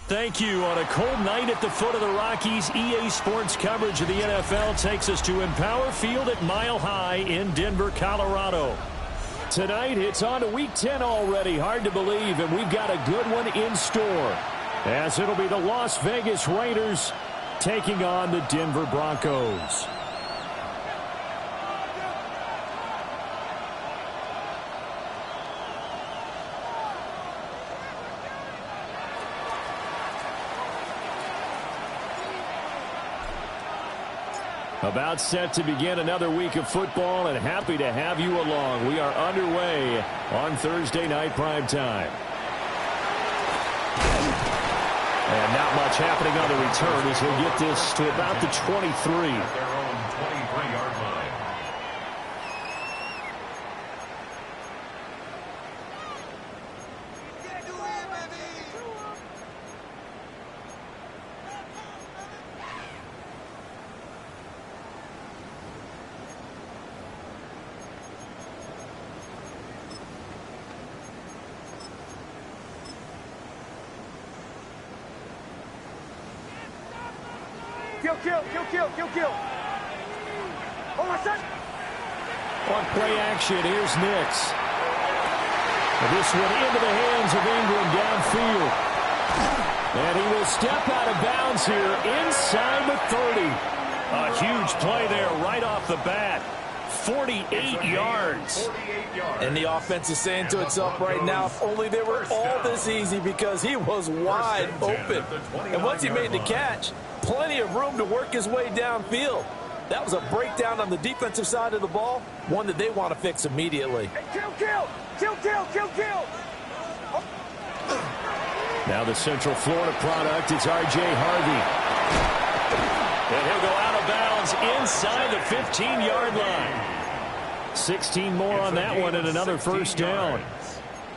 Thank you. On a cold night at the foot of the Rockies, EA Sports coverage of the NFL takes us to Empower Field at Mile High in Denver, Colorado. Tonight, it's on to Week 10 already. Hard to believe, and we've got a good one in store, as it'll be the Las Vegas Raiders taking on the Denver Broncos. About set to begin another week of football, and happy to have you along. We are underway on Thursday night primetime. And not much happening on the return as he'll get this to about the 23. Their own 23-yard line. Kill. On play action, here's Nix. This one into the hands of Ingram downfield. And he will step out of bounds here inside the 30. A huge play there right off the bat. 48 yards. And the offense is saying to itself right now, if only they were all this easy, because he was wide open. And once he made the catch, plenty of room to work his way downfield. That was a breakdown on the defensive side of the ball, one that they want to fix immediately. Kill. Now the Central Florida product, it's R.J. Harvey. And he'll go out of bounds inside the 15-yard line. 16 more on that one and another first down.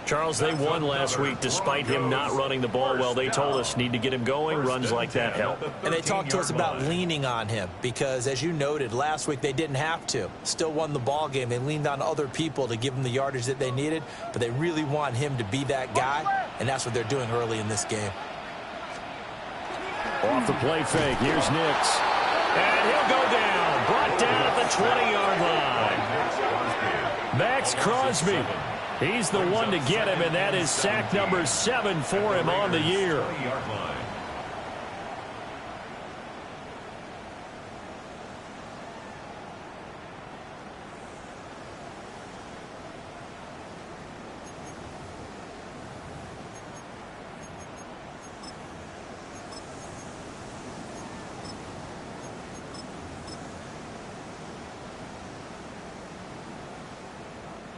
Charles, they won last week despite him not running the ball well. They told us need to get him going. Runs like that help. And they talked to us about leaning on him because, as you noted, last week they didn't have to. Still won the ball game. They leaned on other people to give them the yardage that they needed, but they really want him to be that guy, and that's what they're doing early in this game. Off the play fake, here's Nix. And he'll go down. Brought down at the 20-yard line. Max Crosby. He's the one to get him, and that is sack number 7 for him on the year.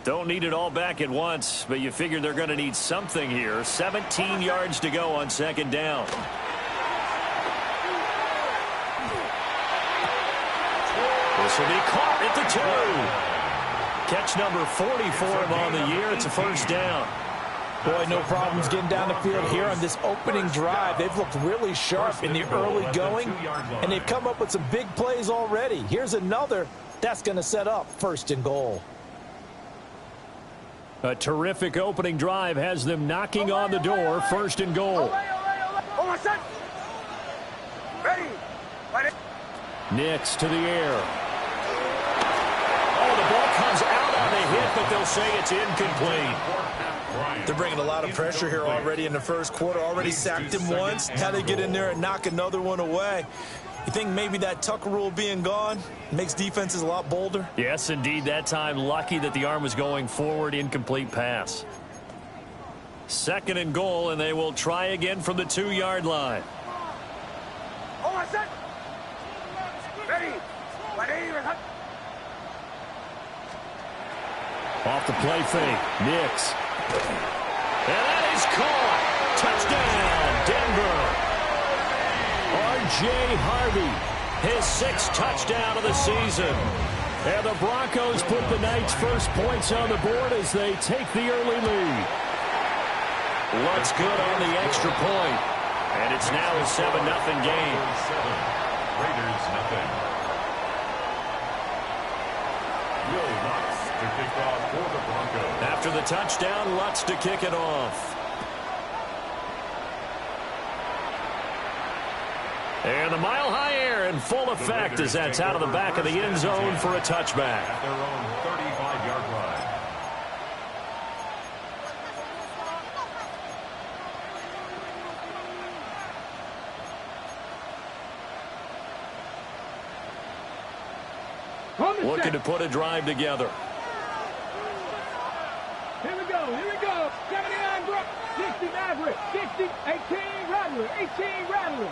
Don't need it all back at once, but you figure they're going to need something here. 17 yards to go on second down. This will be caught at the 2. Catch number 40 for him on the year. It's a first down. Boy, no problems getting down the field here on this opening drive. They've looked really sharp in the early going, and they've come up with some big plays already. Here's another that's going to set up first and goal. A terrific opening drive has them knocking on the door. First and goal. Nix to the air. Oh, the ball comes out on the hit, but they'll say it's incomplete. They're bringing a lot of pressure here already in the first quarter. Already sacked him once. How they get in there and knock another one away. You think maybe that Tucker rule being gone makes defenses a lot bolder? Yes, indeed. That time, lucky that the arm was going forward. Incomplete pass. Second and goal, and they will try again from the 2-yard line. Off the play fake. Nix. And that is caught. Touchdown, Denver. R.J. Harvey, his 6th touchdown of the season. And the Broncos put the night's first points on the board as they take the early lead. What's good on the extra point? And it's now a 7-0 game. Raiders nothing. Will Lutz to kick off for the Broncos. After the touchdown, Lutz to kick it off. And the mile-high air in full effect as that's out of the back of the end zone for a touchback. At their own 35-yard line. Looking to put a drive together. Here we go, 79 Brook, 60 Maverick, 60, 18 Rattler, 18 Rattler,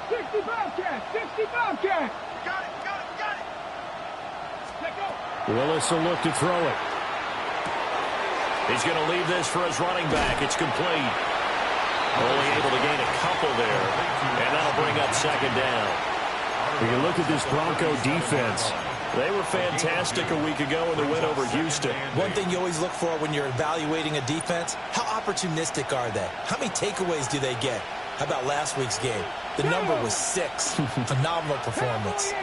60 Bobcat, 60 Bobcat. Got it. Let go. Willis will look to throw it. He's going to leave this for his running back. It's complete. Only able to gain a couple there, and that'll bring up second down. When you look at this Bronco defense, they were fantastic a week ago in the win over Houston. One thing you always look for when you're evaluating a defense, how opportunistic are they? How many takeaways do they get? How about last week's game? The number was 6. Phenomenal performance.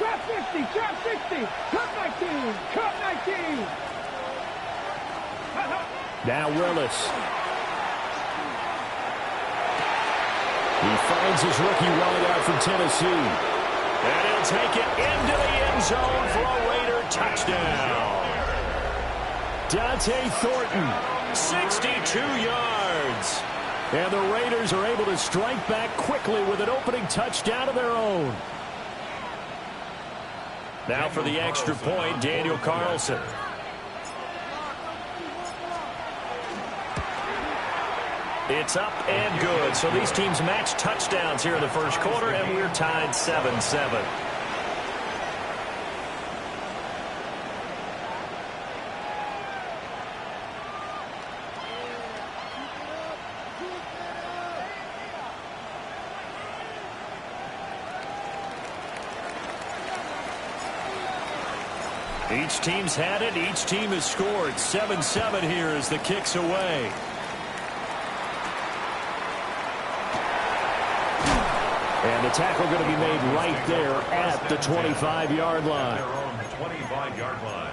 Drop 50, drop 60, cut 19, cut 19. Now Willis. He finds his rookie wideout from Tennessee. And he'll take it into the end zone for a Raider touchdown. Dante Thornton, 62 yards. And the Raiders are able to strike back quickly with an opening touchdown of their own. Now for the extra point, Daniel Carlson. It's up and good. So these teams match touchdowns here in the first quarter, and we're tied 7-7. Each team's had it. Each team has scored. 7-7 here as the kick's away. And the tackle going to be made right there at the 25-yard line. They're on the 25-yard line.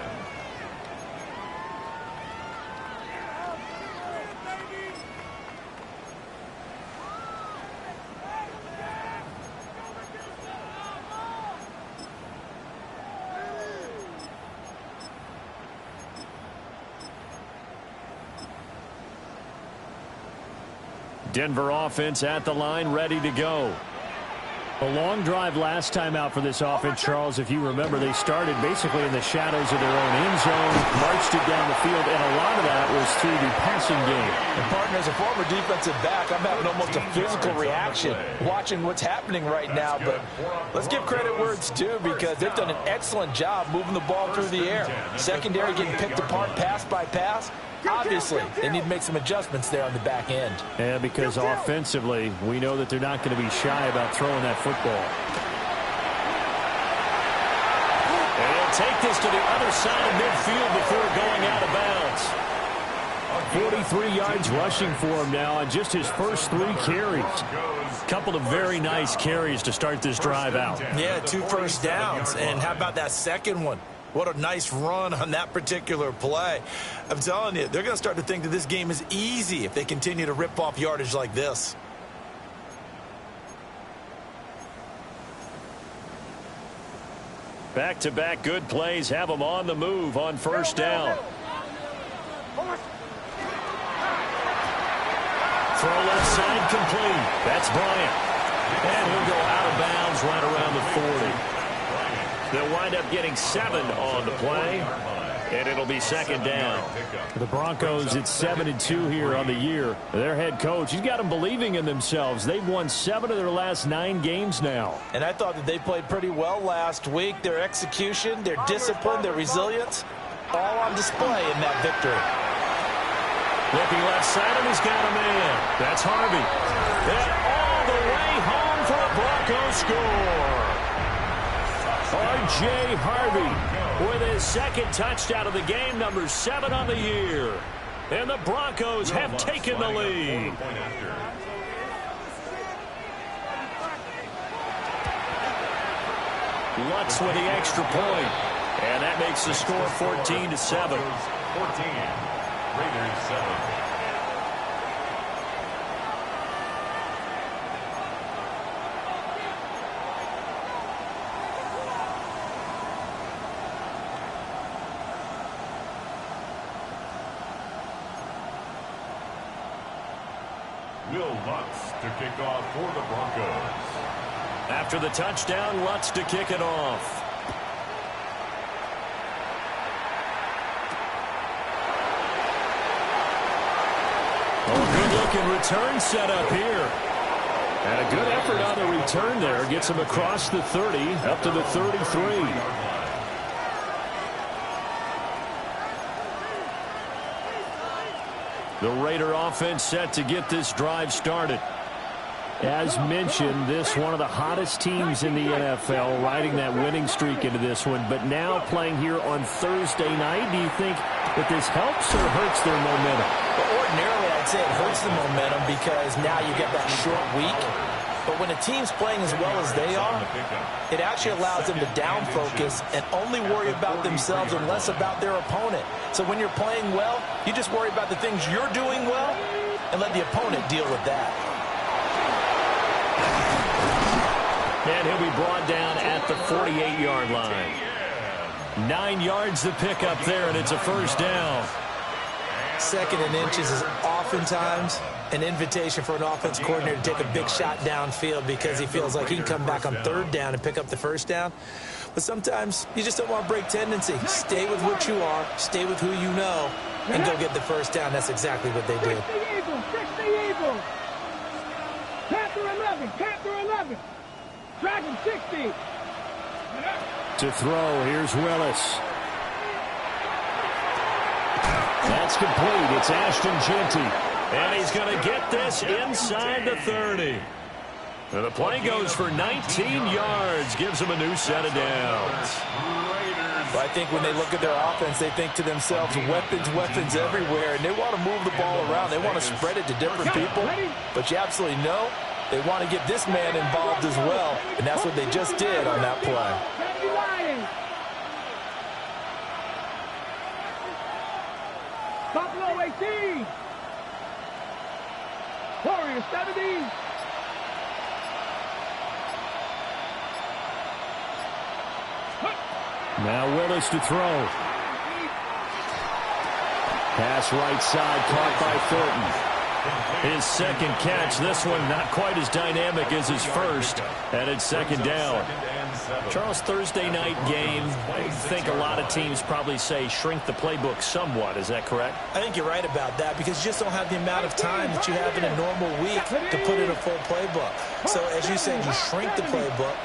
Denver offense at the line, ready to go. A long drive last time out for this offense, Charles. If you remember, they started basically in the shadows of their own end zone, marched it down the field, and a lot of that was through the passing game. And, partner, as a former defensive back, I'm having almost a physical reaction watching what's happening right now. But let's give credit where it's due because they've done an excellent job moving the ball through the air. Secondary getting picked apart pass by pass. Obviously, they need to make some adjustments there on the back end. Yeah, because offensively, we know that they're not going to be shy about throwing that football. And he'll take this to the other side of midfield before going out of bounds. 43 yards rushing for him now on just his first 3 carries. Couple of very nice carries to start this drive out. Yeah, 2 first downs. And how about that second one? What a nice run on that particular play. I'm telling you, they're going to start to think that this game is easy if they continue to rip off yardage like this. Back-to-back good plays have them on the move on first down. Throw left side complete. That's Bryant. And he'll go out of bounds right around the 40. They'll wind up getting 7 on the play, and it'll be second down. For the Broncos, it's 7-2 here on the year. Their head coach, he's got them believing in themselves. They've won 7 of their last 9 games now. And I thought that they played pretty well last week. Their execution, their discipline, their resilience, all on display in that victory. Looking left side, and he's got a man. That's Harvey. And all the way home for a Broncos score. R.J. Harvey with his second touchdown of the game, number 7 on the year. And the Broncos have taken the lead. Lutz with the extra point. And that makes the score 14-7. 14. Raiders 7. Lutz to kick off for the Broncos. After the touchdown, Lutz to kick it off. Good-looking return set up here. And a good effort on the return there. Gets him across the 30, up to the 33. The Raider offense set to get this drive started. As mentioned, this one of the hottest teams in the NFL, riding that winning streak into this one, but now playing here on Thursday night. Do you think that this helps or hurts their momentum? Well, ordinarily, I'd say it hurts the momentum because now you get that short week. But when a team's playing as well as they are, it actually allows them to down focus and only worry about themselves and less about their opponent. So when you're playing well, you just worry about the things you're doing well and let the opponent deal with that. And he'll be brought down at the 48-yard line. 9 yards to pick up there, and it's a first down. Second and inches is oftentimes an invitation for an offense coordinator to take a big shot downfield because he feels like he can come back on third down and pick up the first down. But sometimes you just don't want to break tendency. Stay with what you are, stay with who you know, and go get the first down. That's exactly what they did. 60 Eagles, 60 Eagles. Panther 11, Panther 11. Dragon 60. To throw, here's Willis. That's complete. It's Ashton Jeanty. And he's going to get this inside the 30. And the play goes for 19 yards. Gives him a new set of downs. Well, I think when they look at their offense, they think to themselves, weapons, weapons everywhere, and they want to move the ball around. They want to spread it to different people, but you absolutely know they want to get this man involved as well, and that's what they just did on that play. Buffalo 18. Warriors 70. Now Willis to throw. Pass right side, caught by Thornton. His second catch, this one not quite as dynamic as his first, and it's second down. Charles, Thursday night game, I think a lot of teams probably say shrink the playbook somewhat. Is that correct? I think you're right about that because you just don't have the amount of time that you have in a normal week to put in a full playbook. So as you said, you shrink the playbook,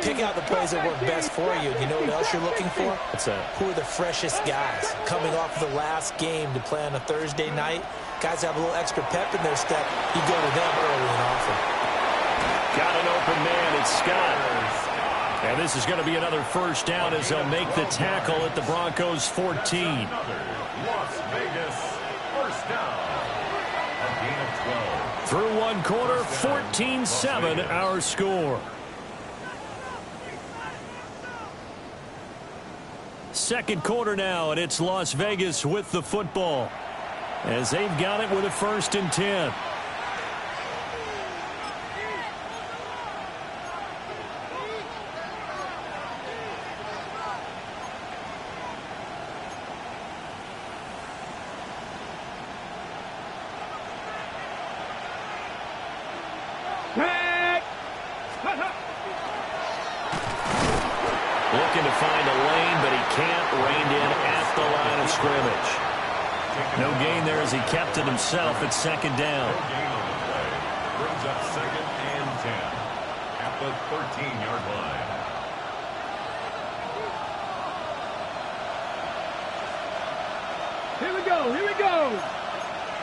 pick out the plays that work best for you. You know what else you're looking for? What's that? Who are the freshest guys coming off of the last game to play on a Thursday night? Guys have a little extra pep in their step. You go to them early and often. Got an open man. It's Scott. And this is going to be another first down as they'll make the tackle at the Broncos 14. Las Vegas, first down. A gain of 12. Through one quarter, 14-7 our score. Second quarter now, and it's Las Vegas with the football as they've got it with a 1st and 10. Looking to find a lane, but he can't. Reined in at the line of scrimmage. No gain there as he kept it himself at second down. No gain on the play. Brings up 2nd and 10 at the 13-yard line. Here we go, here we go.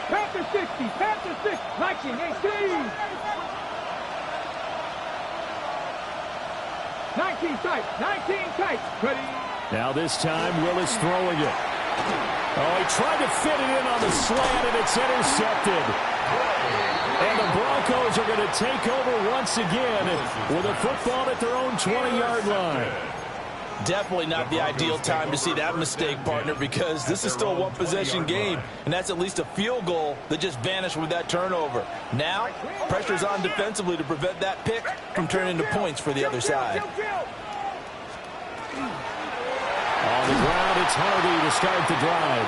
Panther 60, Panther 6, Viking 18. 19 tight, 19 tight. Ready. Now this time, Willis throwing it. Oh, he tried to fit it in on the slant, and it's intercepted. And the Broncos are going to take over once again with a football at their own 20-yard line. Definitely not the ideal time to see that mistake, partner, because this is still a one-possession game, and that's at least a field goal that just vanished with that turnover. Now, pressure's on defensively to prevent that pick from turning into points for the other side. On the ground, it's Harvey to start the drive.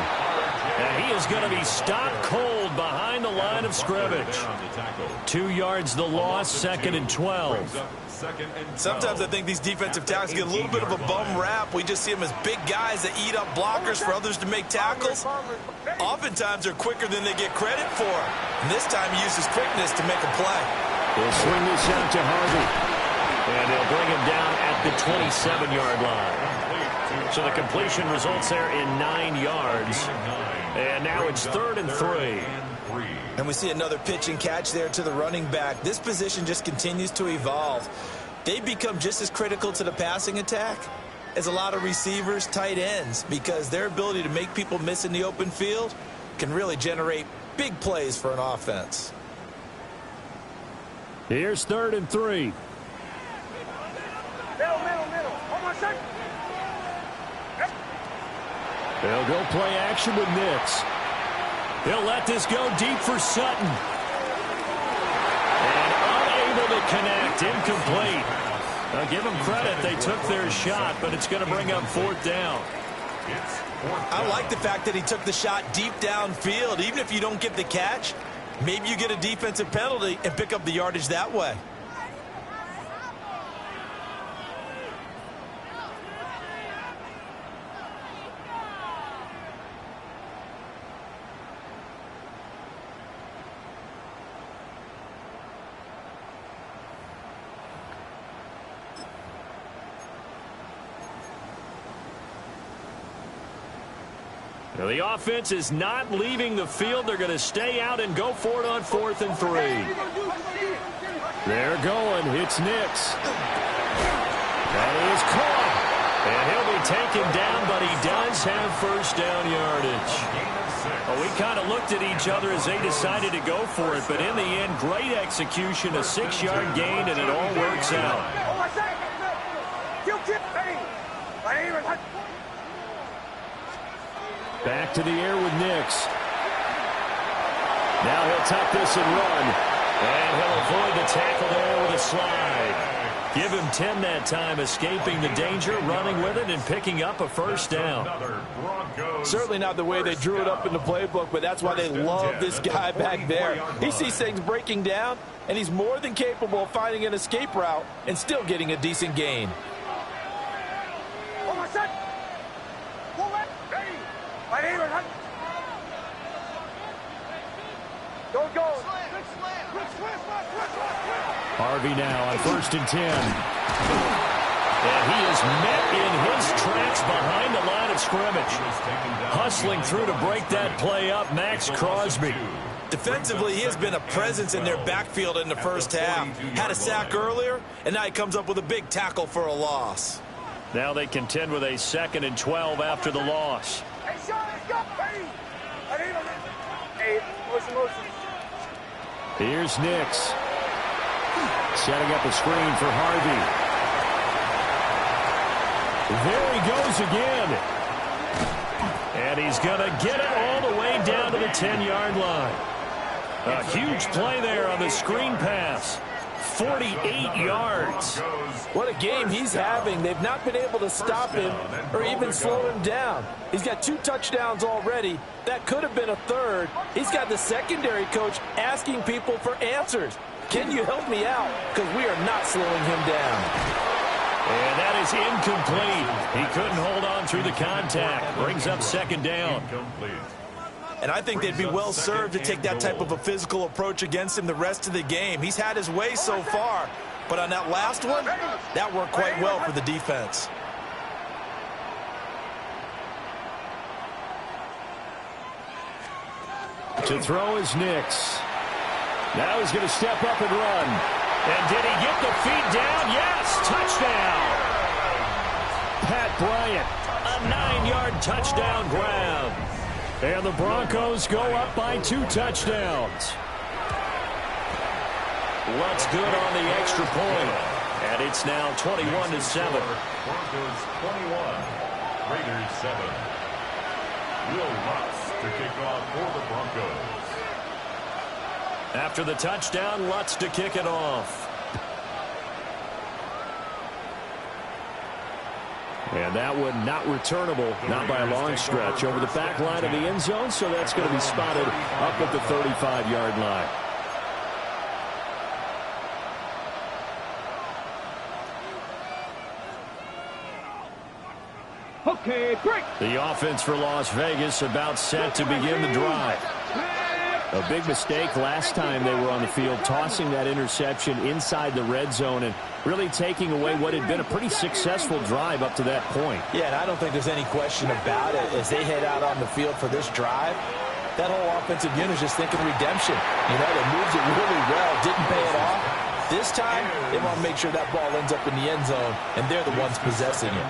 And he is going to be stopped cold behind the line of scrimmage. 2 yards the loss, 2nd and 12. Sometimes I think these defensive tackles get a little bit of a bum rap. We just see them as big guys that eat up blockers for others to make tackles. Oftentimes they're quicker than they get credit for. And this time he uses quickness to make a play. He'll swing this out to Harvey. And they'll bring him down at the 27-yard line. So the completion results there in 9 yards. And now it's 3rd and 3. And we see another pitch and catch there to the running back. This position just continues to evolve. They become just as critical to the passing attack as a lot of receivers, tight ends, because their ability to make people miss in the open field can really generate big plays for an offense. Here's 3rd and 3. Middle. Hold on a second. They'll go play action with Nix. He'll let this go deep for Sutton. And unable to connect, incomplete. Now give them credit, they took their shot, but it's going to bring up 4th down. I like the fact that he took the shot deep downfield. Even if you don't get the catch, maybe you get a defensive penalty and pick up the yardage that way. Now the offense is not leaving the field. They're going to stay out and go for it on 4th and 3. They're going. It's Nix. That is caught. And he'll be taken down, but he does have first down yardage. Well, we kind of looked at each other as they decided to go for it, but in the end, great execution, a 6-yard gain, and it all works out. Back to the air with Nix. Now he'll tuck this and run. And he'll avoid the tackle there with a slide. Give him 10 that time, escaping the danger, running with it, and picking up a first down. Certainly not the way they drew it up in the playbook, but that's why they love this guy back there. He sees things breaking down, and he's more than capable of finding an escape route and still getting a decent gain. Harvey now on 1st and 10. And he is met in his tracks behind the line of scrimmage. Hustling through to break that play up, Max Crosby. Defensively, he has been a presence in their backfield in the first half. Had a sack earlier, and now he comes up with a big tackle for a loss. Now they contend with a 2nd and 12 after the loss. Here's Nix. Setting up a screen for Harvey. There he goes again. And he's going to get it all the way down to the 10-yard line. A huge play there on the screen pass. 48 yards. What a game he's having. They've not been able to stop him or even slow him down. He's got 2 touchdowns already. That could have been a 3rd. He's got the secondary coach asking people for answers. Can you help me out? Because we are not slowing him down. And that is incomplete. He couldn't hold on through the contact. Brings up 2nd down. And I think they'd be well served to take that type of a physical approach against him the rest of the game. He's had his way so far. But on that last one, that worked quite well for the defense. To throw is Nix. Now he's going to step up and run. And did he get the feet down? Yes, touchdown. Pat Bryant, a 9-yard touchdown grab. And the Broncos go up by 2 touchdowns. What's good on the extra point? And it's now 21-7. Broncos 21, Raiders 7. Will Lutz to kick off for the Broncos. After the touchdown, Lutz to kick it off. And that one not returnable, not by a long stretch, over the back line of the end zone, so that's going to be spotted up at the 35-yard line. Okay, break. The offense for Las Vegas about set to begin the drive. A big mistake last time they were on the field, tossing that interception inside the red zone and really taking away what had been a pretty successful drive up to that point. Yeah, and I don't think there's any question about it. As they head out on the field for this drive, that whole offensive unit is just thinking redemption. You know, they moved it really well, didn't pay it off. This time, they want to make sure that ball ends up in the end zone, and they're the ones possessing it.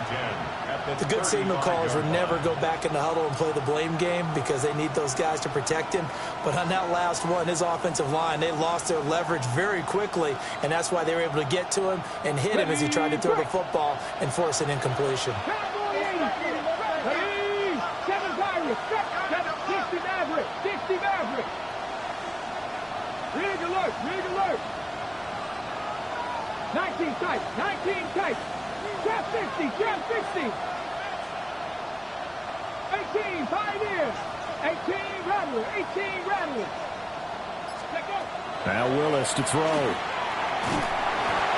The good signal callers will never go back in the huddle and play the blame game because they need those guys to protect him. But on that last one, his offensive line, they lost their leverage very quickly, and that's why they were able to get to him and hit him as he tried to throw the football and force an incompletion. Rig alert, rig alert. 19 tight, 19 tight. Trap 60, trap 60. 18, Pioneers. 18, Rattler, 18, Rattler. Now Willis to throw.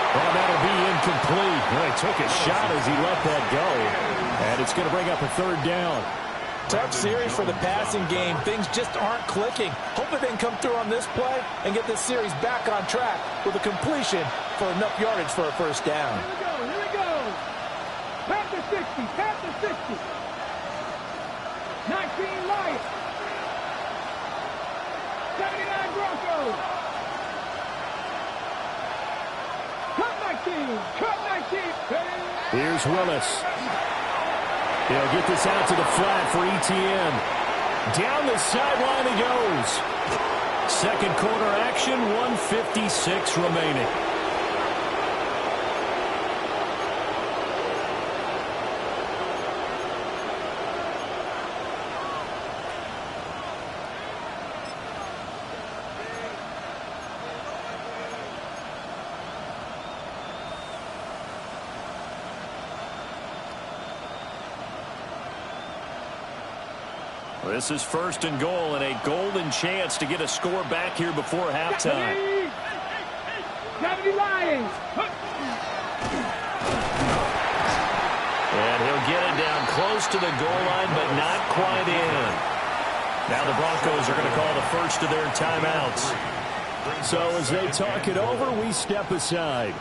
Oh, that'll be incomplete. Well, he took a shot as he let that go. And it's going to bring up a 3rd down. Tough series for the passing game. Things just aren't clicking. Hopefully they can come through on this play and get this series back on track with a completion for enough yardage for a first down. Here we go. Tap the 60, tap the 60. 19 Lions. 79 Broncos. Cut 19, cut 19. Here's Willis. He'll get this out to the flat for ETN. Down the sideline he goes. Second quarter action, 1:56 remaining. This is first and goal and a golden chance to get a score back here before halftime. And he'll get it down close to the goal line, but not quite in. Now the Broncos are going to call the first of their timeouts. So as they talk it over, we step aside.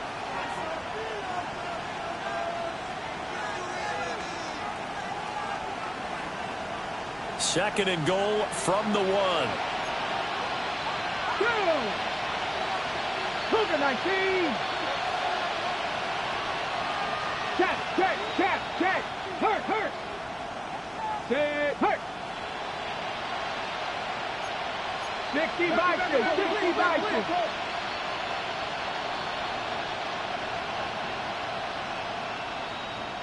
Second and goal from the 1. Cougar 19. Check. Hurt. Set, hurt. 60 Bison.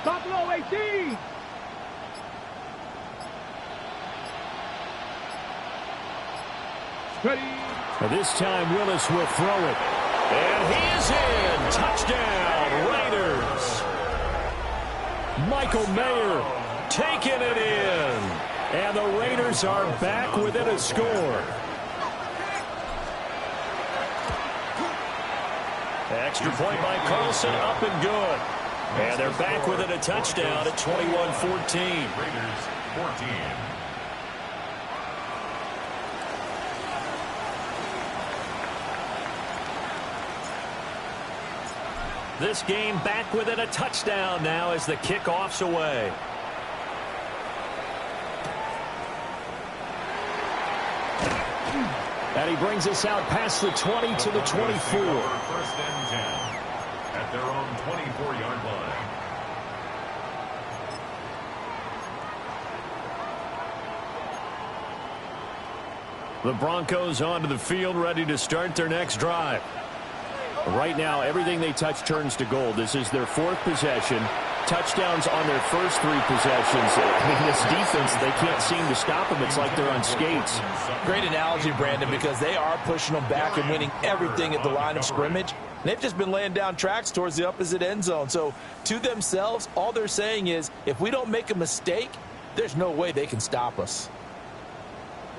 Buffalo 18. Ready. This time Willis will throw it. And he is in. Touchdown, Raiders. Michael Mayer taking it in. And the Raiders are back within a score. Extra point by Carlson, up and good. And they're back within a touchdown at 21-14. Raiders 14. This game back within a touchdown now as the kickoff's away. And he brings us out past the 20 to the 24. First and 10 at their own 24-yard line. The Broncos onto the field, ready to start their next drive. Right now, everything they touch turns to gold. This is their 4th possession. Touchdowns on their first 3 possessions. I mean, this defense, they can't seem to stop them. It's like they're on skates. Great analogy, Brandon, because they are pushing them back and winning everything at the line of scrimmage. They've just been laying down tracks towards the opposite end zone. So, to themselves, all they're saying is, if we don't make a mistake, there's no way they can stop us.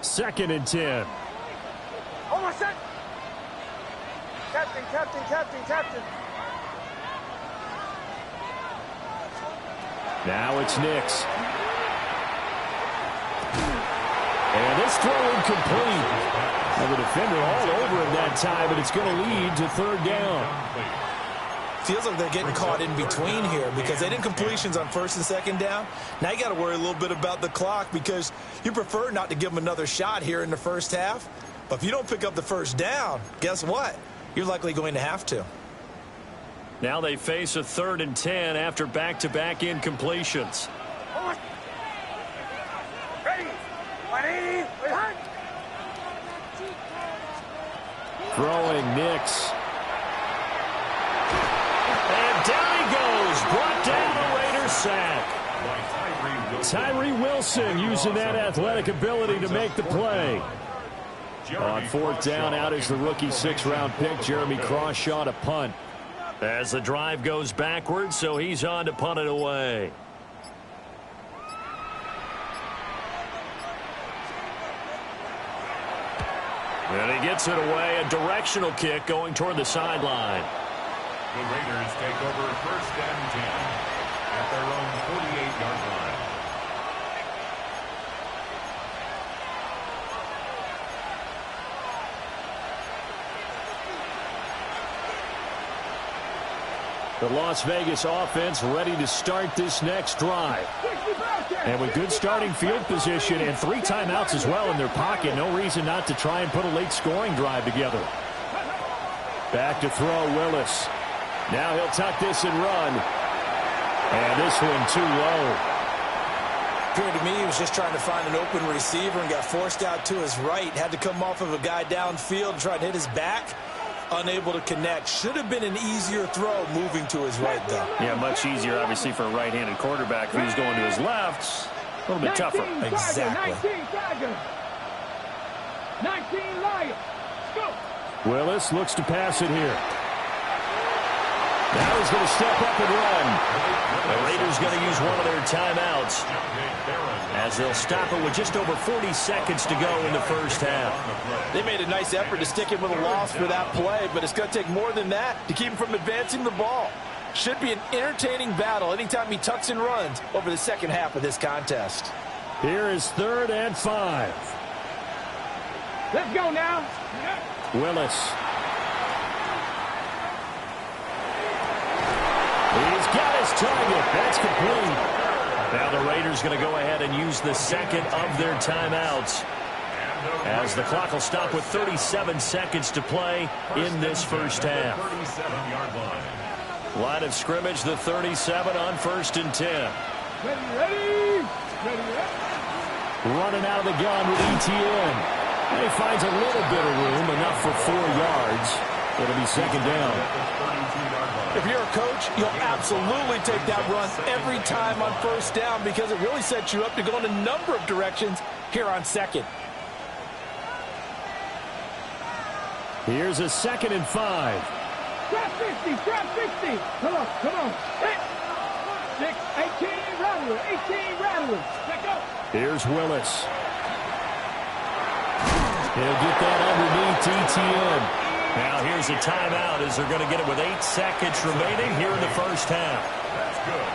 Second and 10. Almost set. Captain. Now it's Nix. And this throw incomplete. And the defender all over him that time, but it's going to lead to third down. Feels like they're getting caught in between here because they didn't completions on first and second down. Now you got to worry a little bit about the clock because you prefer not to give them another shot here in the first half. But if you don't pick up the first down, guess what? You're likely going to have to. Now they face a 3rd and 10 after back-to-back incompletions. Ready. Throwing Nix. And down he goes. Brought down a Raiders sack. Tyree Wilson using that athletic ability to make the play. On 4th down, out is the rookie 6th-round pick, Jeremy Crawshaw, to punt. As the drive goes backwards, so he's on to punt it away. And he gets it away, a directional kick going toward the sideline. The Raiders take over first and 10 at their own 48-yard line. The Las Vegas offense ready to start this next drive. And with good starting field position and 3 timeouts as well in their pocket, no reason not to try and put a late scoring drive together. Back to throw Willis. Now he'll tuck this and run. And this one too low. Appeared to me he was just trying to find an open receiver and got forced out to his right. Had to come off of a guy downfield and try to hit his back. Unable to connect. Should have been an easier throw moving to his right, though. Yeah, much easier, obviously, for a right-handed quarterback. If he was going to his left, a little bit tougher. Exactly. 19 Lions. Go. Willis looks to pass it here. Now he's going to step up and run. The Raiders going to use one of their timeouts as they'll stop it with just over 40 seconds to go in the first half. They made a nice effort to stick him with a loss for that play, but it's going to take more than that to keep him from advancing the ball. Should be an entertaining battle anytime he tucks and runs over the second half of this contest. Here is 3rd and 5. Let's go now. Willis. He's got his target. That's complete. Now the Raiders going to go ahead and use the second of their timeouts as the clock will stop with 37 seconds to play in this first half. Line of scrimmage, the 37 on 1st and 10. Ready. Running out of the gun with ETN. And he finds a little bit of room, enough for 4 yards. It'll be 2nd down. If you're a coach, you'll absolutely take that run every time on 1st down because it really sets you up to go in a number of directions here on 2nd. Here's a 2nd and 5. Trap 50. Come on. 6, 18, Rattler. 18, Rattler. Let go. Here's Willis. He'll get that underneath ETN. Now here's a timeout as they're going to get it with 8 seconds remaining here in the first half.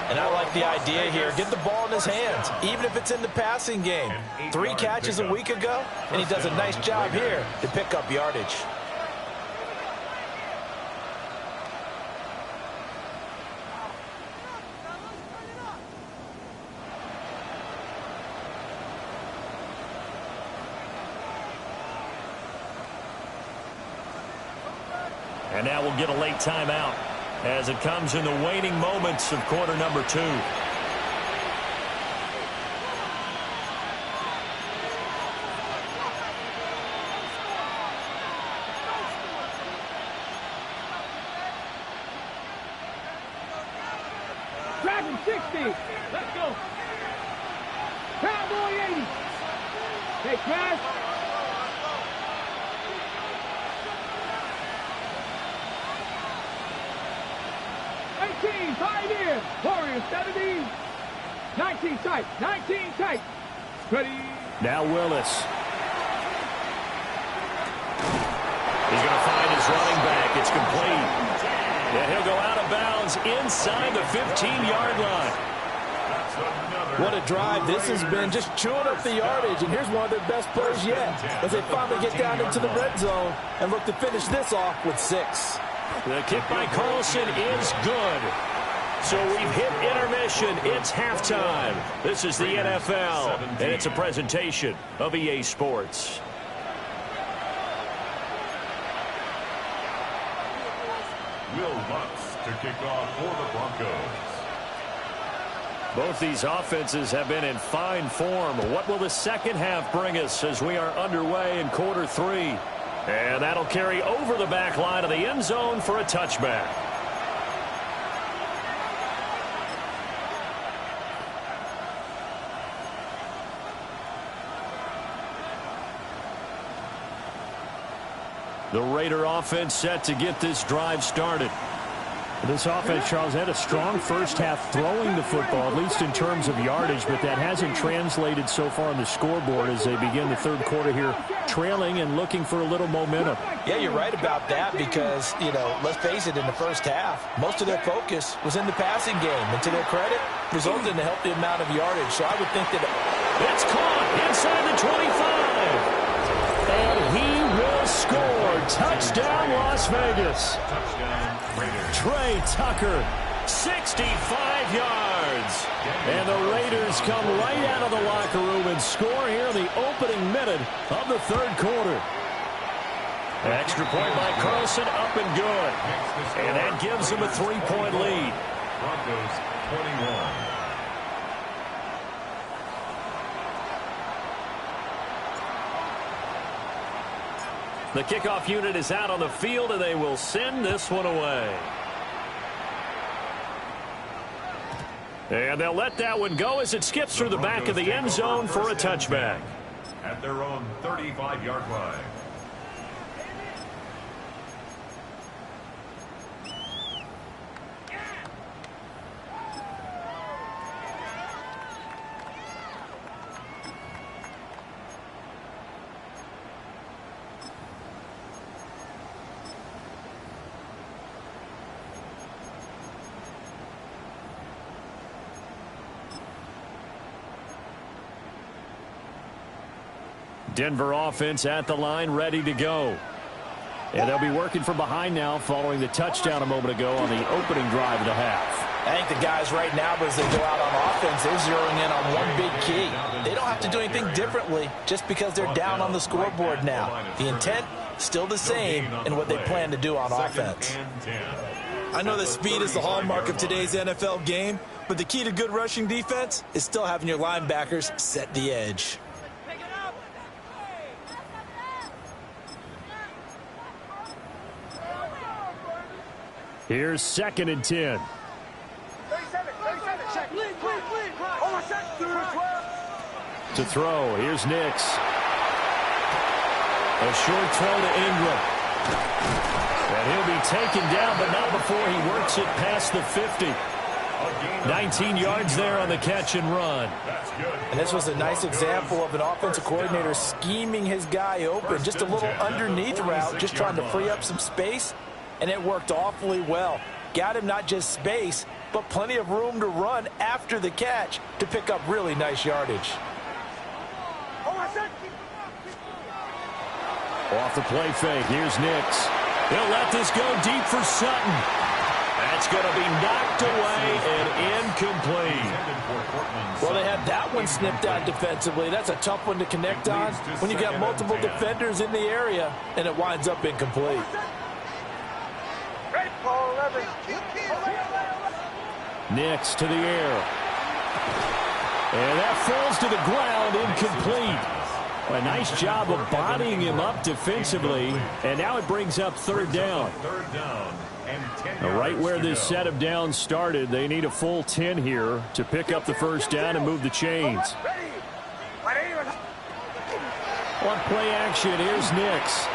And I like the idea here. Get the ball in his hands, even if it's in the passing game. 3 catches a week ago, and he does a nice job here to pick up yardage. And now we'll get a late timeout as it comes in the waning moments of quarter number 2. Dragon 60. Let's go. Cowboy 80. Hey, Crash. 18, Pioneer. Warriors 70. 19 tight. Ready. Now Willis. He's going to find his running back. It's complete. And he'll go out of bounds inside the 15-yard line. What a drive this has been, just chewing up the yardage. And here's one of their best plays yet as they finally get down into the red zone and look to finish this off with 6. The kick by Carlson is good. So we've hit intermission. It's halftime. This is the NFL, and it's a presentation of EA Sports. Will Lutz to kick off for the Broncos. Both these offenses have been in fine form. What will the second half bring us as we are underway in quarter 3? And that'll carry over the back line of the end zone for a touchback. The Raider offense set to get this drive started. This offense, Charles, had a strong first half throwing the football, at least in terms of yardage, but that hasn't translated so far on the scoreboard as they begin the third quarter here, trailing and looking for a little momentum. Yeah, you're right about that because, let's face it, in the first half, most of their focus was in the passing game. And to their credit, resulted in a healthy amount of yardage. So I would think that it's caught inside the 25. And he will score. Touchdown, Las Vegas. Touchdown, Raiders. Trey Tucker, 65 yards. And the Raiders come right out of the locker room and score here in the opening minute of the third quarter. An extra point by Carlson, up and good. And that gives them a 3-point lead. Broncos 21. The kickoff unit is out on the field, and they will send this one away. And they'll let that one go as it skips through the back of the end zone for a touchback. At their own 35-yard line. Denver offense at the line, ready to go. And they'll be working from behind now following the touchdown a moment ago on the opening drive of the half. I think the guys right now, as they go out on offense, they're zeroing in on one big key. They don't have to do anything differently just because they're down on the scoreboard now. The intent, still the same in what they plan to do on offense. I know that speed is the hallmark of today's NFL game, but the key to good rushing defense is still having your linebackers set the edge. Here's 2nd and 10. To throw, here's Nix. A short throw to Ingram. And he'll be taken down, but not before he works it past the 50. 19 yards there on the catch and run. And this was a nice example of an offensive coordinator scheming his guy open. Just a little underneath route, just trying to free up some space. And it worked awfully well. Got him not just space, but plenty of room to run after the catch to pick up really nice yardage. Off the play fake, here's Nix. He'll let this go deep for Sutton. That's going to be knocked away and incomplete. Well, they had that one snipped out defensively. That's a tough one to connect on when you got multiple defenders in the area, and it winds up incomplete. Nix to the air. And that falls to the ground, incomplete. A nice job of bodying him up defensively, and now it brings up 3rd down. Right where this set of downs started, they need a full 10 here to pick up the 1st down and move the chains. On play action, here's Nix.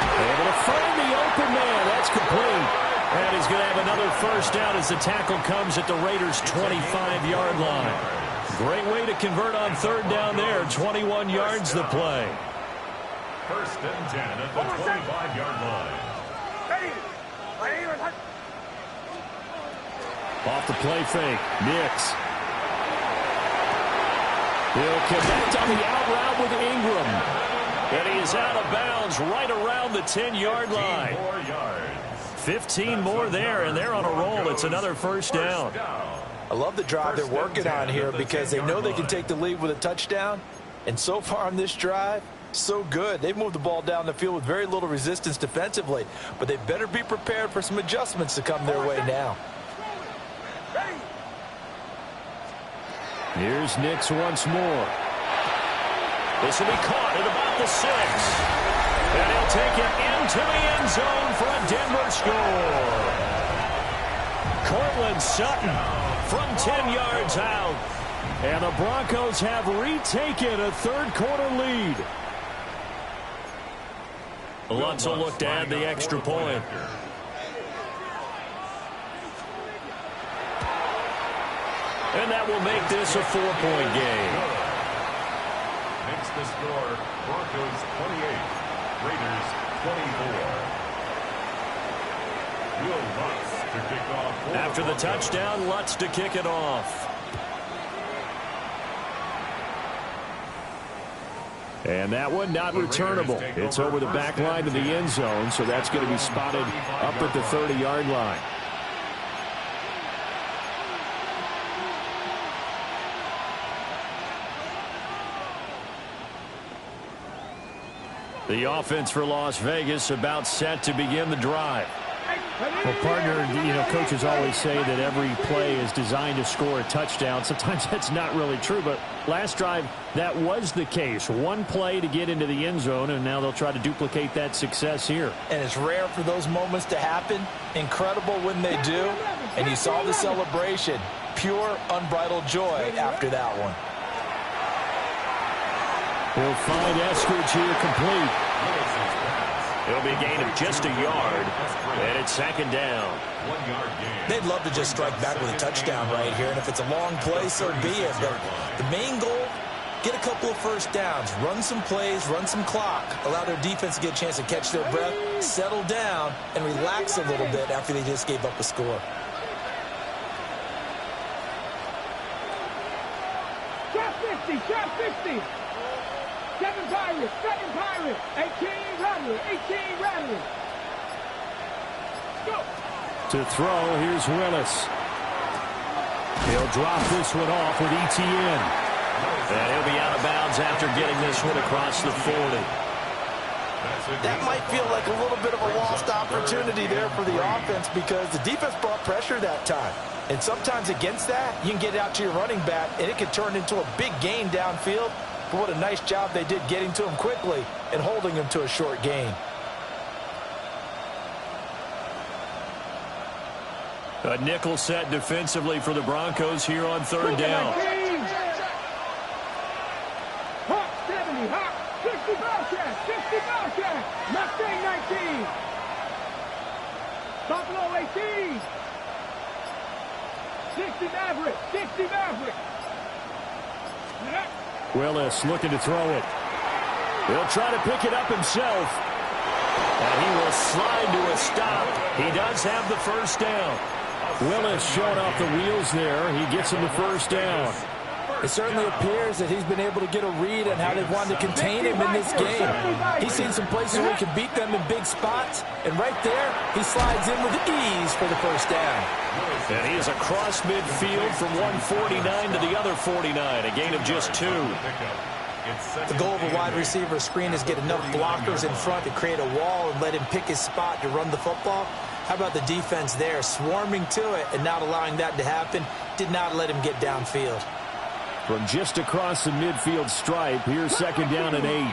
Able to find the open man. That's complete. And he's going to have another 1st down as the tackle comes at the Raiders' 25-yard line. Great way to convert on 3rd down there. 21 yards the play. 1st and 10 at the 25-yard line. Off the play fake. Nix. He'll connect on the out route with Ingram. And he is out of bounds right around the 10-yard line. 15 more there, and they're on a roll. It's another 1st down. I love the drive they're working on here because they know they can take the lead with a touchdown. And so far on this drive, so good. They've moved the ball down the field with very little resistance defensively, but they better be prepared for some adjustments to come their way now. Here's Nix once more. This will be caught at about the 6. And he'll take it into the end zone for a Denver score. Cortland Sutton from 10 yards out. And the Broncos have retaken a 3rd quarter lead. Lutz will look to add the extra point. And that will make this a 4-point game. Makes the score Broncos 28, Raiders 24. Will Lutz to kick off. After the touchdown, Lutz to kick it off. And that one not returnable. It's over the back line of the end zone, so that's going to be spotted up at the 30-yard line. The offense for Las Vegas about set to begin the drive. Well, partner, coaches always say that every play is designed to score a touchdown. Sometimes that's not really true, but last drive, that was the case. One play to get into the end zone, and now they'll try to duplicate that success here. And it's rare for those moments to happen. Incredible when they do. And you saw the celebration. Pure, unbridled joy after that one. He'll find Eskridge here complete. It'll be a gain of just a yard, and it's second down. 1 yard gain. They'd love to just strike back with a touchdown right here, and if it's a long play, so be it. But the main goal, get a couple of first downs, run some plays, run some clock, allow their defense to get a chance to catch their breath, settle down, and relax a little bit after they just gave up a score. Shot 50, shot 50. 7 Pirates, 18 Rattlers, 18 Rattlers. Go. To throw, here's Willis. He'll drop this one off with ETN. And he'll be out of bounds after getting this one across the 40. That might feel like a little bit of a lost opportunity there for the offense because the defense brought pressure that time. And sometimes against that, you can get it out to your running back, and it can turn into a big gain downfield. But what a nice job they did getting to him quickly and holding him to a short gain. A nickel set defensively for the Broncos here on third down. Hawk 70, Hawk 60 Bobcat, 60 Bobcat, Mustang 19. Buffalo 18. 60 Maverick, 60 Maverick. Willis looking to throw it. He'll try to pick it up himself. And he will slide to a stop. He does have the first down. Willis showing off the wheels there. He gets him the first down. It certainly appears that he's been able to get a read on how they've wanted to contain him in this game. He's seen some places where he can beat them in big spots, and right there, he slides in with ease for the first down. And he is across midfield from 149 to the other 49, a gain of just 2. The goal of a wide receiver screen is get enough blockers in front to create a wall and let him pick his spot to run the football. How about the defense there, swarming to it and not allowing that to happen, did not let him get downfield. From just across the midfield stripe, here's second down and 8.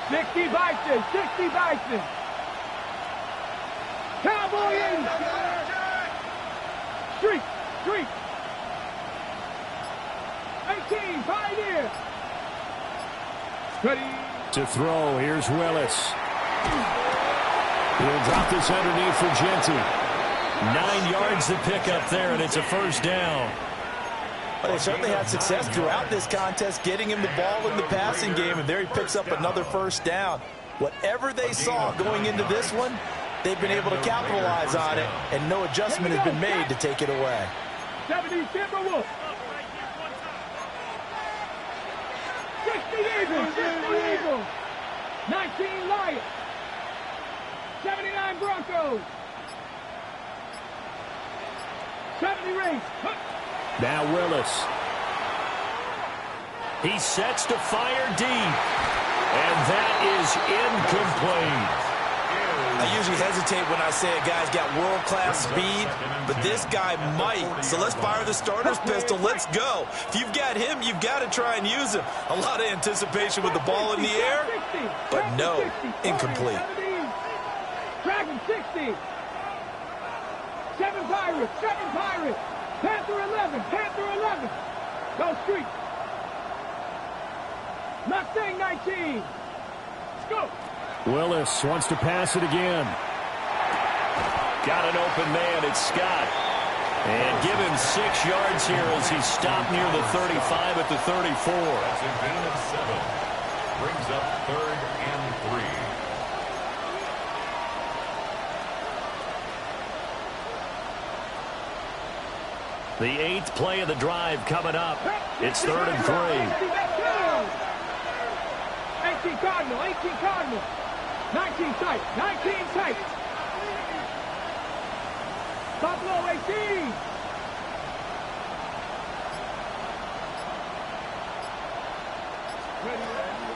60 Bison, 60 Bison. Cowboy in. Street, street. 18, Pioneer. Ready. To throw, here's Willis. He'll drop this underneath for Genty. 9 yards to pick up there, and it's a first down. Well, they certainly had success throughout this contest, getting him the ball in the passing game, and there he picks up another first down. Whatever they saw going into this one, they've been able to capitalize on it, and no adjustment has been made to take it away. 70 Timberwolves. 60 Eagles, 60 Eagles. 19 Lions. 79 Broncos. 70 Rings. Now Willis. He sets to fire deep. And that is incomplete. I usually hesitate when I say a guy's got world-class speed, but this guy might. So let's fire the starter's pistol. Let's go. If you've got him, you've got to try and use him. A lot of anticipation with the ball in the air, but no, incomplete. Dragon 60. 7 Pirates, 7 Pirates. Panther 11, Panther 11. Go Street. Mustang 19. Let's go. Willis wants to pass it again. Got an open man. It's Scott. And give him 6 yards here as he's stopped near the 35 at the 34. That's a gain of 7. Brings up 3rd and 3. The 8th play of the drive coming up. It's 3rd and 3. 18 Cardinal, 18 Cardinal. 19 tight, 19 tight. Buffalo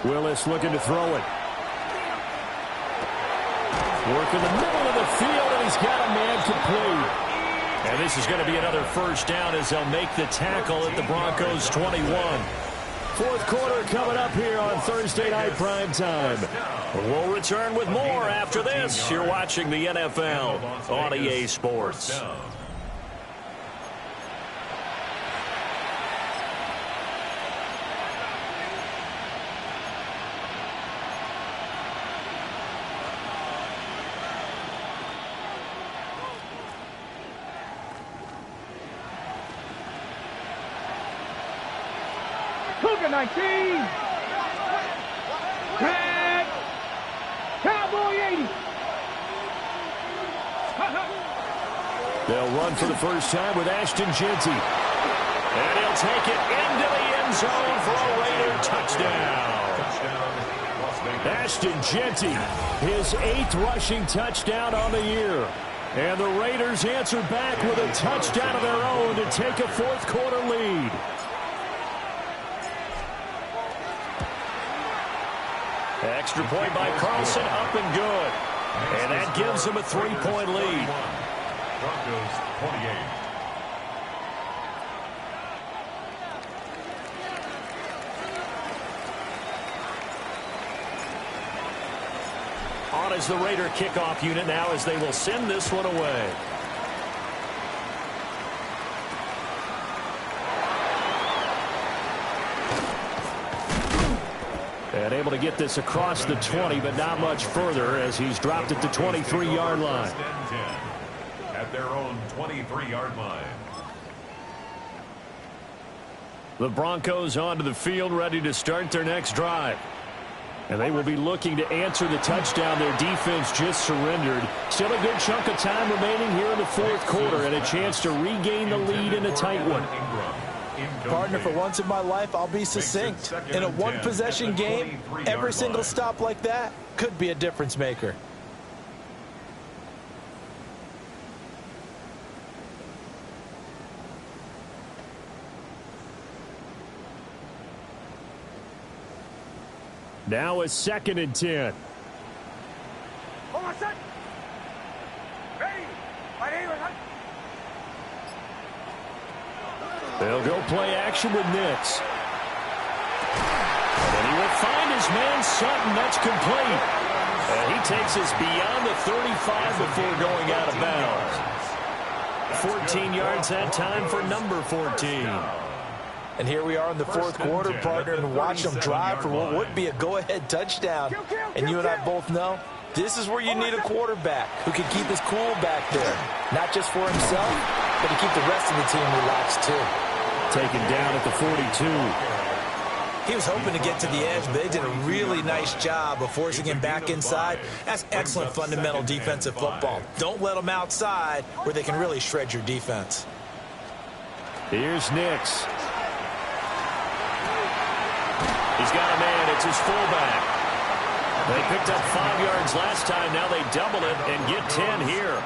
18. Willis looking to throw it. Working the middle of the field, and he's got a man complete. And this is going to be another first down as they'll make the tackle at the Broncos' 21. Fourth quarter coming up here on Thursday Night Prime Time. We'll return with more after this. You're watching the NFL on EA Sports. Cougar 19. Tag. Cowboy 80. They'll run for the first time with Ashton Jeanty. And he'll take it into the end zone for a Raider touchdown. Ashton Jeanty, his 8th rushing touchdown on the year. And the Raiders answer back with a touchdown of their own to take a fourth quarter lead. Extra point by Carlson, up and good. And that gives them a 3-point lead. Broncos 28. On is the Raider kickoff unit now as they will send this one away. And able to get this across the 20, but not much further as he's dropped at the 23-yard line. At their own 23-yard line. The Broncos onto the field, ready to start their next drive. And they will be looking to answer the touchdown their defense just surrendered. Still a good chunk of time remaining here in the fourth quarter and a chance to regain the lead in a tight one. Partner, for once in my life, I'll be succinct. In a one-possession game, every single stop like that could be a difference maker. Now a 2nd and 10. They'll go play action with Nix. And he will find his man Sutton. That's complete. And he takes us beyond the 35 before going out of bounds. 14 yards that time for number 14. And here we are in the fourth quarter, partner, and watch them drive for what would be a go-ahead touchdown. And you and I both know this is where you need a quarterback who can keep his cool back there. Not just for himself, but to keep the rest of the team relaxed too. Taken down at the 42. He was hoping to get to the edge, but they did a really nice job of forcing him back inside. That's excellent fundamental defensive football. Don't let them outside where they can really shred your defense. Here's Nix. He's got a man. It's his fullback. They picked up 5 yards last time. Now they double it and get 10 here.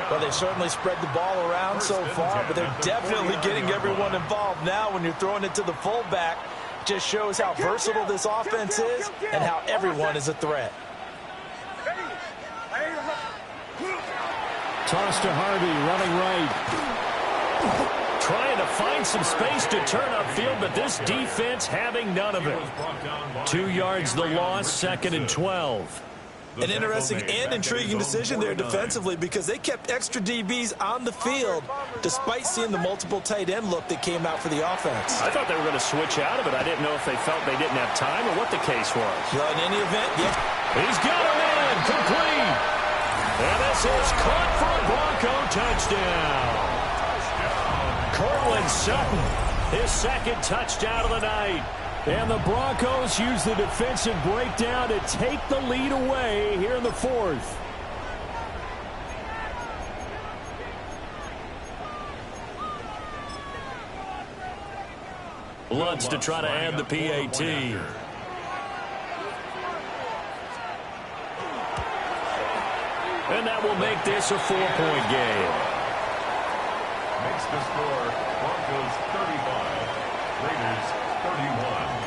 Well, they've certainly spread the ball around so far, but they're definitely getting everyone involved now when you're throwing it to the fullback. Just shows how versatile this offense is and how everyone is a threat. Toss to Harvey, running right. Trying to find some space to turn upfield, but this defense having none of it. 2 yards the loss, 2nd and 12. An interesting and intriguing decision there defensively because they kept extra DBs on the field despite seeing the multiple tight end look that came out for the offense. I thought they were going to switch out of it. I didn't know if they felt they didn't have time or what the case was. Well, in any event, yeah. He's got a man, complete. And this is caught for a Bronco touchdown. Cortland Sutton, his 2nd touchdown of the night. And the Broncos use the defensive breakdown to take the lead away here in the fourth. Lutz to try to add the PAT. And that will make this a 4-point game. Makes the score Broncos 35, Raiders 31.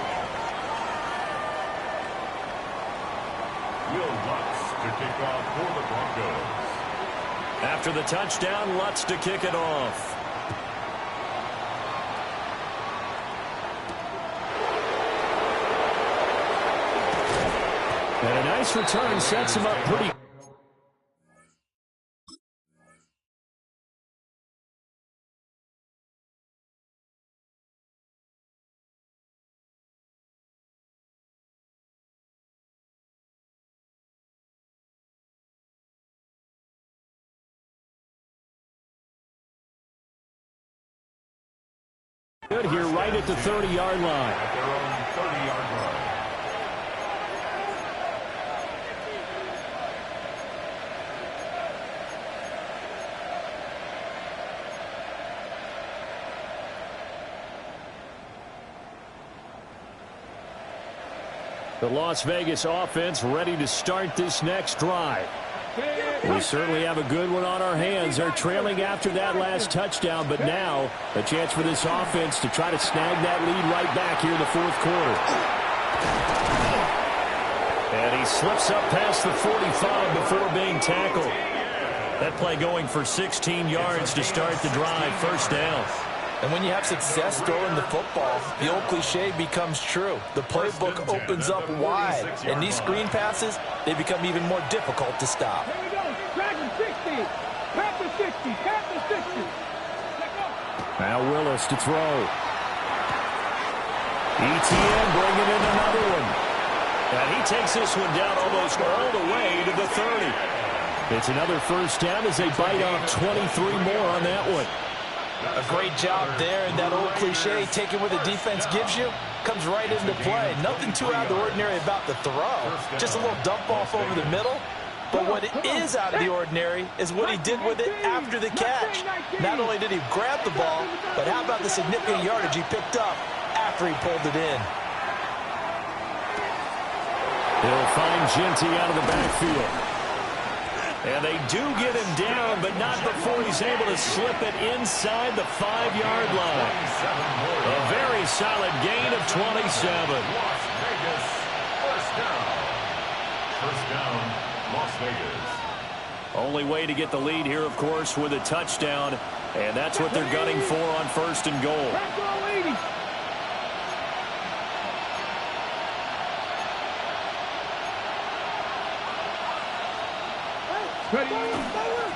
Will Lutz to kick off for the Broncos. After the touchdown, Lutz to kick it off. And a nice return sets him up pretty. Good here right at the 30-yard line. At their own 30-yard line. The Las Vegas offense ready to start this next drive. We certainly have a good one on our hands. They're trailing after that last touchdown, but now a chance for this offense to try to snag that lead right back here in the fourth quarter. And he slips up past the 45 before being tackled. That play going for 16 yards to start the drive, first down. And when you have success throwing the football, the old cliche becomes true. The playbook opens up wide, and these screen passes, they become even more difficult to stop. Here we go. Dragon 60. Pat the 60. Pat the 60. Now Willis to throw. ETN bringing in another one. And he takes this one down almost all the way to the 30. It's another first down as they bite off 23 more on that one. A great job there, and that old cliche, taking what the defense gives you, comes right into play. Nothing too out of the ordinary about the throw. Just a little dump off over the middle. But what is out of the ordinary is what he did with it after the catch. Not only did he grab the ball, but how about the significant yardage he picked up after he pulled it in. He'll find Genty out of the backfield. And they do get him down, but not before he's able to slip it inside the 5-yard line. A very solid gain of 27. Las Vegas, first down. First down, Las Vegas. Only way to get the lead here, of course, with a touchdown. And that's what they're gunning for on first and goal.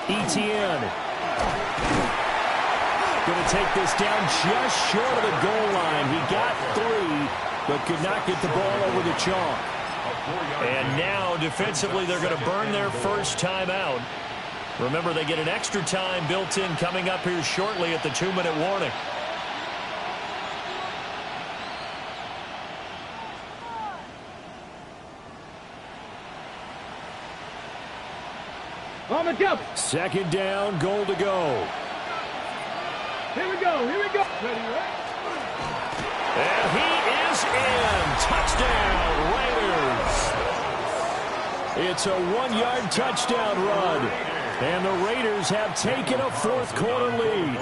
ETN going to take this down just short of the goal line. He got 3, but could not get the ball over the chalk. And now, defensively, they're going to burn their first time out. Remember, they get an extra time built in coming up here shortly at the 2-minute warning. On the jump. Second down, goal to go. Here we go. Here we go. Ready, right? And he is in. Touchdown, Raiders. It's a 1-yard touchdown run. And the Raiders have taken a fourth quarter lead.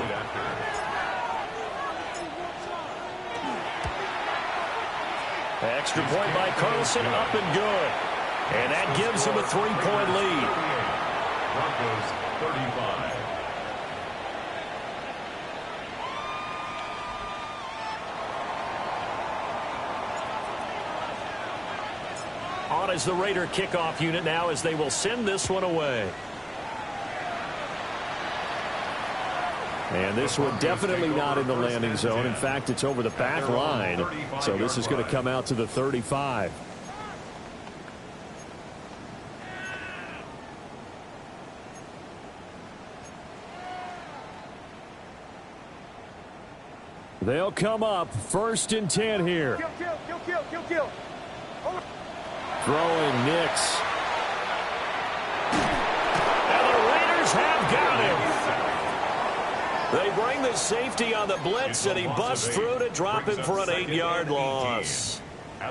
Extra point by Carlson, up and good. And that gives him a 3-point lead. Broncos 35. On is the Raider kickoff unit now as they will send this one away. And this one definitely not in the landing zone. In fact, it's over the back line. So this is going to come out to the 35. They'll come up first and 10 here. Kill. Throwing Nix. And the Raiders have got him. They bring the safety on the blitz, and he busts through to drop him for an 8-yard loss.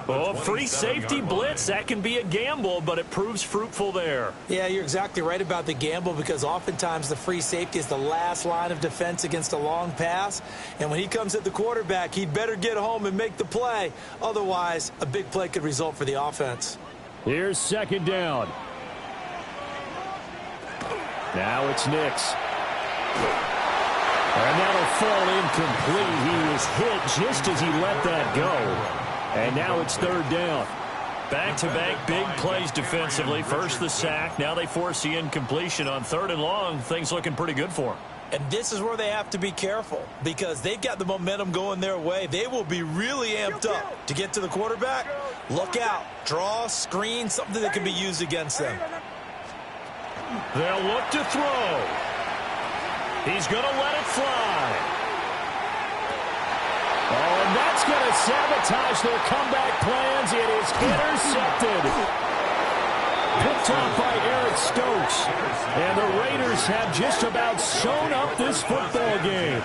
Oh, free safety blitz, that can be a gamble, but it proves fruitful there. Yeah, you're exactly right about the gamble, because oftentimes the free safety is the last line of defense against a long pass. And when he comes at the quarterback, he'd better get home and make the play. Otherwise, a big play could result for the offense. Here's second down. Now it's Nix. And that'll fall incomplete. He was hit just as he let that go. And now it's third down. Back-to-back big plays defensively. First the sack. Now they force the incompletion on third and long. Things looking pretty good for them. And this is where they have to be careful because they've got the momentum going their way. They will be really amped up to get to the quarterback. Look out. Draw, screen, something that can be used against them. They'll look to throw. He's going to let it fly. Oh, and that's going to sabotage their comeback plans. It is intercepted. Picked off by Eric Stokes. And the Raiders have just about sewn up this football game.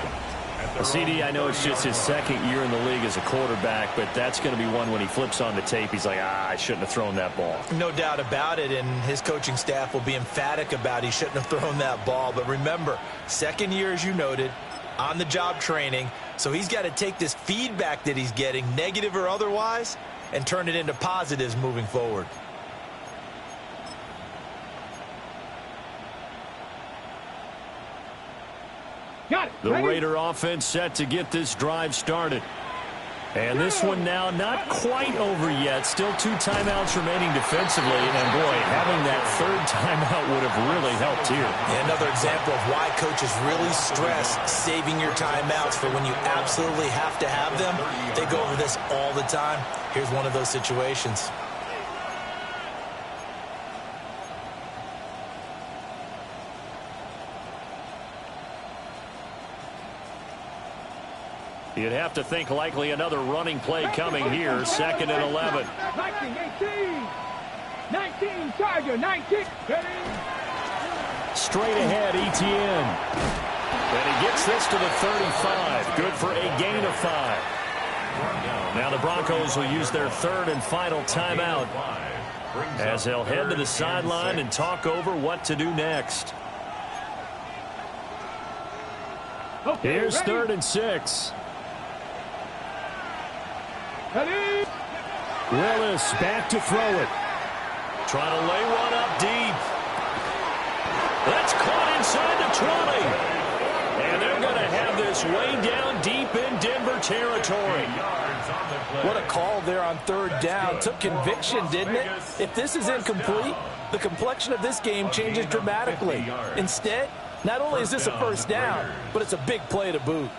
CD, I know it's just his second year in the league as a quarterback, but that's going to be one when he flips on the tape. He's like, I shouldn't have thrown that ball. No doubt about it, and his coaching staff will be emphatic about he shouldn't have thrown that ball. But remember, second year, as you noted, on-the-job training, so he's got to take this feedback that he's getting, negative or otherwise, and turn it into positives moving forward. The Raider offense set to get this drive started. And this one now not quite over yet. Still 2 timeouts remaining defensively. And, boy, having that third timeout would have really helped here. Yeah, another example of why coaches really stress saving your timeouts for when you absolutely have to have them. They go over this all the time. Here's one of those situations. You'd have to think likely another running play coming here. Second and 11. 19, 18. 19, Tiger, 19. Straight ahead, Etienne. And he gets this to the 35. Good for a gain of 5. Now the Broncos will use their third and final timeout as they'll head to the sideline and talk over what to do next. Here's third and 6. Ready? Willis back to throw it. Trying to lay one up deep. That's caught inside the 20. And they're going to have this way down deep in Denver territory. What a call there on third down. Took conviction, didn't it? If this is incomplete, the complexion of this game changes dramatically. Instead, not only is this a first down, but it's a big play to boot.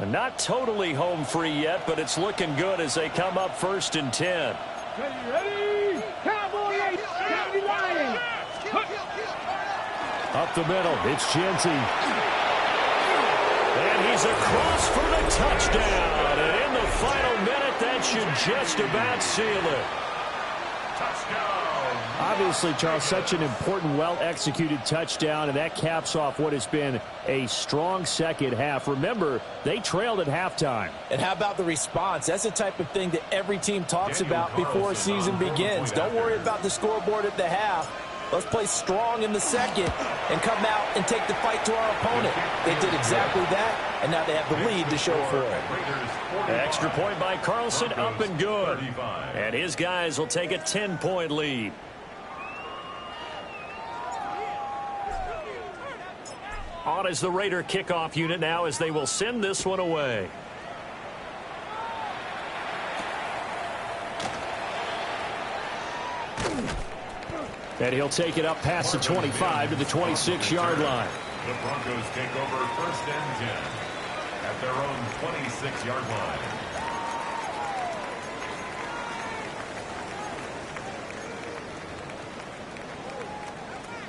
And not totally home free yet, but it's looking good as they come up first and 10. Ready? Cowboy 8, 70 Lions. Up the middle, it's Jensen. And he's across for the touchdown. And in the final minute, that should just about seal it. Obviously, Charles, such an important, well-executed touchdown, and that caps off what has been a strong second half. Remember, they trailed at halftime. And how about the response? That's the type of thing that every team talks about before a season begins. Don't worry about the scoreboard at the half. Let's play strong in the second and come out and take the fight to our opponent. They did exactly that, and now they have the lead to show for it. Extra point by Carlson, up and good. And his guys will take a 10-point lead. On is the Raider kickoff unit now as they will send this one away. And he'll take it up past the 25 to the 26-yard line. The Broncos take over first and 10 at their own 26-yard line.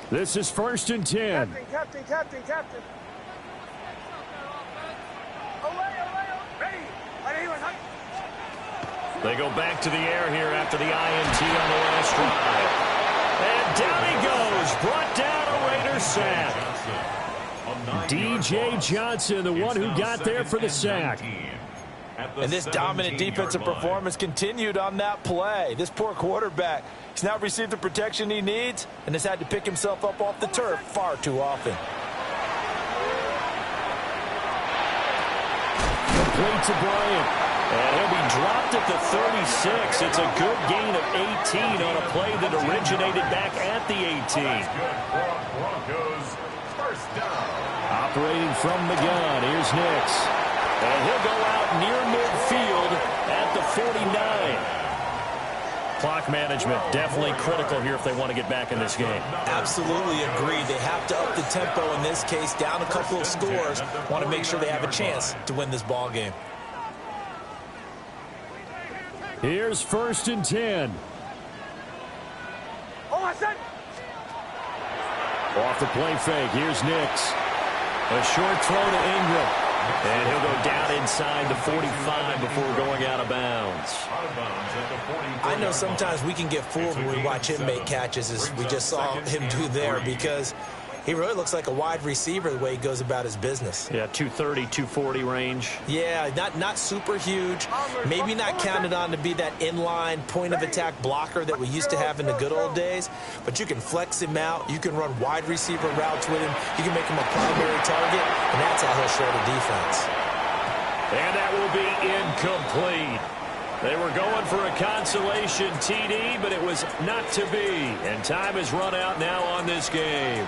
This is first and 10. Captain. They go back to the air here after the INT on the last drive. And down he goes. Brought down a Raider sack. DJ Johnson, the one who got there for the sack. And this dominant defensive performance continued on that play. This poor quarterback, he's now received the protection he needs and has had to pick himself up off the turf far too often. Complete to Bryant. And he'll be dropped at the 36. It's a good gain of 18 on a play that originated back at the 18. Operating from the gun, here's Nix. And he'll go out near midfield at the 49. Clock management definitely critical here if they want to get back in this game. Absolutely agree. They have to up the tempo in this case, down a couple of scores. Want to make sure they have a chance to win this ball game. Here's 1st and 10. Off the play fake. Here's Nix. A short throw to Ingram. And he'll go down inside the 45 before going out of bounds. I know sometimes we can get fooled when we watch him make catches, as we just saw him do there, because he really looks like a wide receiver the way he goes about his business. Yeah, 230, 240 range. Yeah, not super huge. Maybe not counted on to be that inline point-of-attack blocker that we used to have in the good old days. But you can flex him out. You can run wide receiver routes with him. You can make him a primary target, and that's how he'll show the defense. And that will be incomplete. They were going for a consolation TD, but it was not to be. And time has run out now on this game.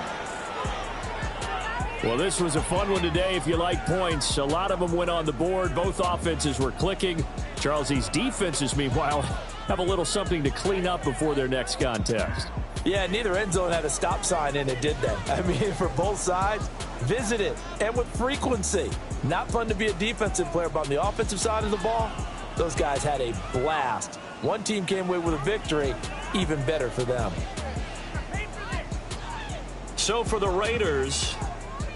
Well, this was a fun one today if you like points. A lot of them went on the board. Both offenses were clicking. Charles, these defenses, meanwhile, have a little something to clean up before their next contest. Yeah, neither end zone had a stop sign in it, did they? I mean, for both sides, visit it, and with frequency. Not fun to be a defensive player, but on the offensive side of the ball, those guys had a blast. One team came away with a victory, even better for them. So for the Raiders,